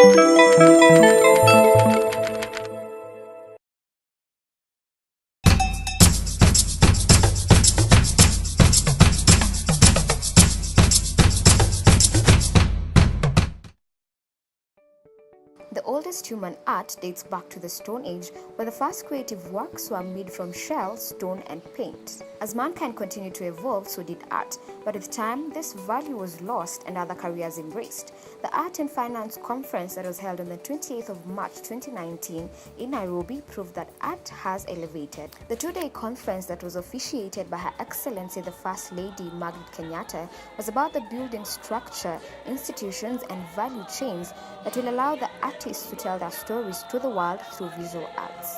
The oldest human art dates back to the Stone Age, where the first creative works were made from shell, stone, and paint. As mankind continued to evolve, so did art, but with time, this value was lost and other careers embraced. The Art and Finance Conference that was held on the 28th of March 2019 in Nairobi proved that art has elevated. The two-day conference that was officiated by Her Excellency the First Lady Margaret Kenyatta was about the building structure, institutions, and value chains that will allow the artists to tell their stories to the world through visual arts.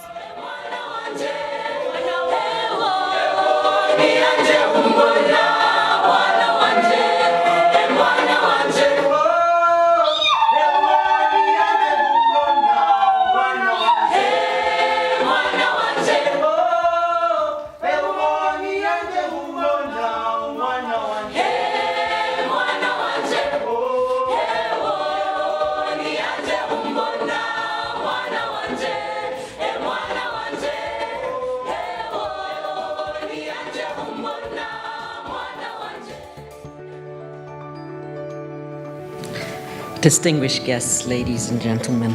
Distinguished guests, ladies and gentlemen,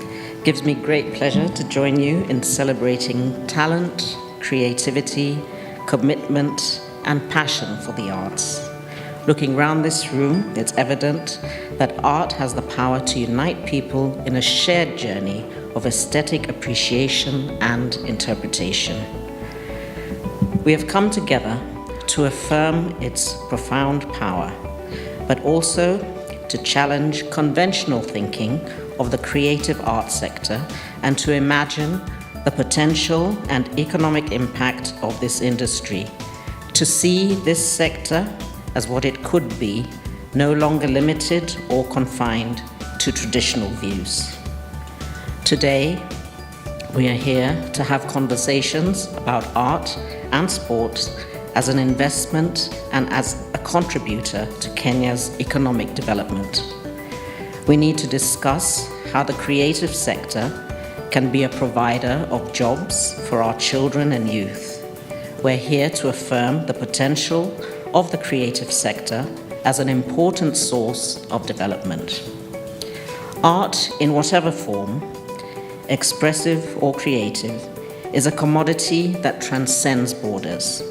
it gives me great pleasure to join you in celebrating talent, creativity, commitment, and passion for the arts. Looking around this room, it's evident that art has the power to unite people in a shared journey of aesthetic appreciation and interpretation. We have come together to affirm its profound power, but also to challenge conventional thinking of the creative arts sector and to imagine the potential and economic impact of this industry, to see this sector as what it could be, no longer limited or confined to traditional views. Today, we are here to have conversations about art and sport as an investment and as a contributor to Kenya's economic development. We need to discuss how the creative sector can be a provider of jobs for our children and youth. We're here to affirm the potential of the creative sector as an important source of development. Art, in whatever form, expressive or creative, is a commodity that transcends borders.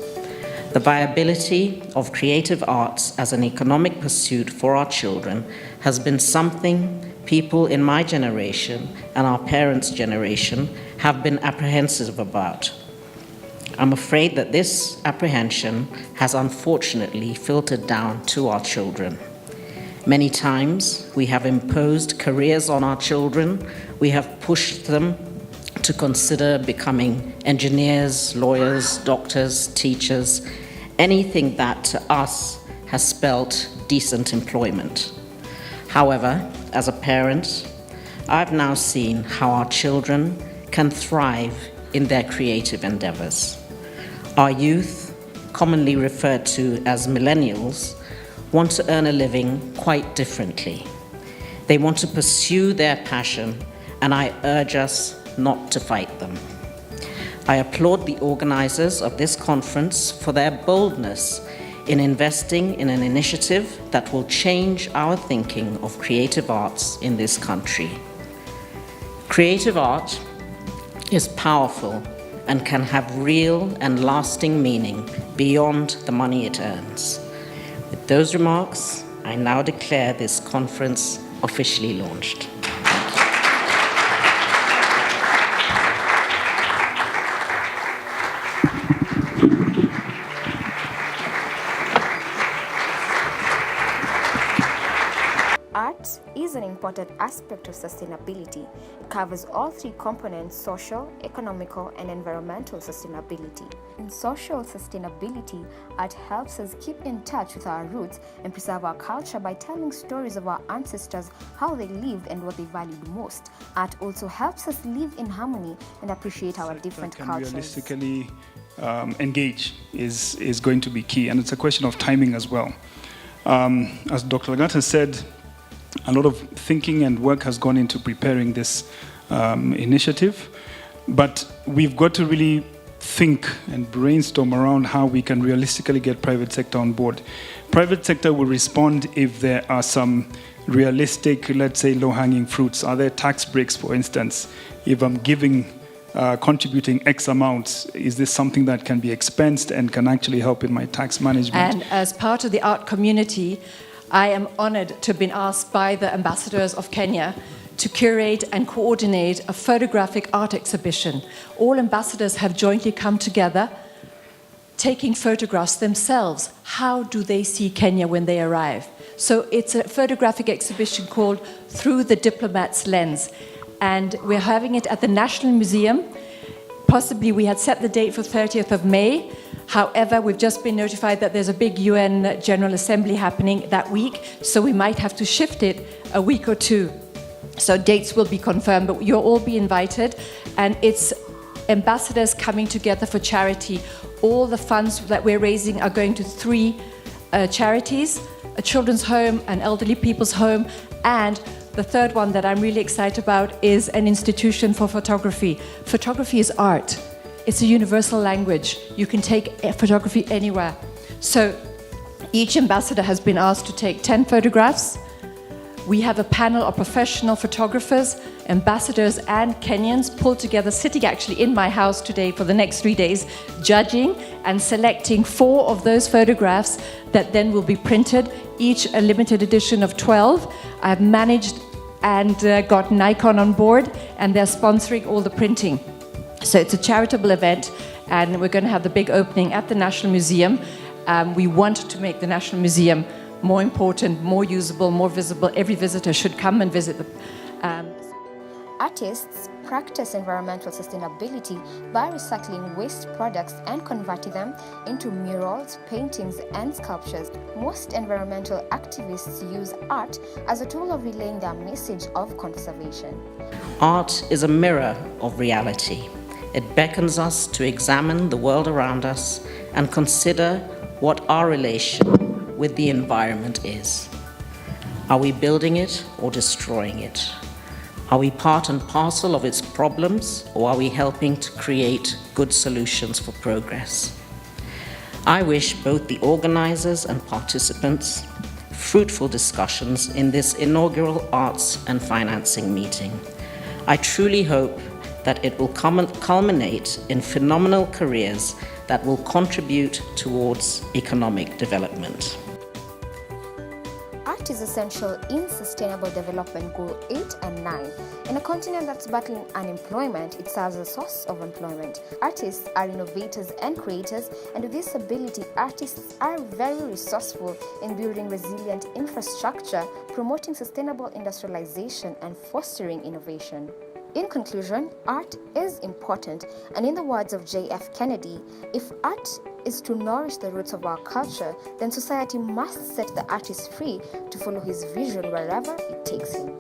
The viability of creative arts as an economic pursuit for our children has been something people in my generation and our parents' generation have been apprehensive about. I'm afraid that this apprehension has unfortunately filtered down to our children. Many times we have imposed careers on our children. We have pushed them to consider becoming engineers, lawyers, doctors, teachers, anything that to us has spelt decent employment. However, as a parent, I've now seen how our children can thrive in their creative endeavors. Our youth, commonly referred to as millennials, want to earn a living quite differently. They want to pursue their passion, and I urge us not to fight them. I applaud the organizers of this conference for their boldness in investing in an initiative that will change our thinking of creative arts in this country. Creative art is powerful and can have real and lasting meaning beyond the money it earns. With those remarks, I now declare this conference officially launched. Art is an important aspect of sustainability. It covers all three components: social, economical, and environmental sustainability. In social sustainability, art helps us keep in touch with our roots and preserve our culture by telling stories of our ancestors, how they lived and what they valued most. Art also helps us live in harmony and appreciate our different cultures. Realistically engage is going to be key, and it's a question of timing as well. As Dr. Lagat has said, A lot of thinking and work has gone into preparing this initiative, but we've got to really think and brainstorm around how we can realistically get private sector on board. Private sector will respond if there are some realistic, let's say, low-hanging fruits. Are there tax breaks, for instance? If I'm contributing X amounts, is this something that can be expensed and can actually help in my tax management? And as part of the art community, I am honored to have been asked by the ambassadors of Kenya to curate and coordinate a photographic art exhibition. All ambassadors have jointly come together, taking photographs themselves. How do they see Kenya when they arrive? So it's a photographic exhibition called Through the Diplomat's Lens. And we're having it at the National Museum. Possibly we had set the date for 30th of May. However, we've just been notified that there's a big UN General Assembly happening that week, so we might have to shift it a week or two. So dates will be confirmed, but you'll all be invited. And it's ambassadors coming together for charity. All the funds that we're raising are going to 3 charities, a children's home, an elderly people's home, and the third one that I'm really excited about is an institution for photography. Photography is art. It's a universal language. You can take photography anywhere. So each ambassador has been asked to take 10 photographs. We have a panel of professional photographers, ambassadors and Kenyans pulled together, sitting actually in my house today for the next 3 days, judging and selecting 4 of those photographs that then will be printed, each a limited edition of 12. I've managed and got Nikon on board, and they're sponsoring all the printing. So it's a charitable event, and we're going to have the big opening at the National Museum. We want to make the National Museum more important, more usable, more visible. Every visitor should come and visit the Artists practice environmental sustainability by recycling waste products and converting them into murals, paintings, and sculptures. Most environmental activists use art as a tool of relaying their message of conservation. Art is a mirror of reality. It beckons us to examine the world around us and consider what our relation with the environment is. Are we building it or destroying it? Are we part and parcel of its problems, or are we helping to create good solutions for progress? I wish both the organizers and participants fruitful discussions in this inaugural Arts and Financing meeting. I truly hope that it will culminate in phenomenal careers that will contribute towards economic development. Art is essential in Sustainable Development Goal 8 and 9. In a continent that's battling unemployment, it serves as a source of employment. Artists are innovators and creators, and with this ability, artists are very resourceful in building resilient infrastructure, promoting sustainable industrialization, and fostering innovation. In conclusion, art is important, and in the words of J.F. Kennedy, if art is to nourish the roots of our culture, then society must set the artist free to follow his vision wherever it takes him.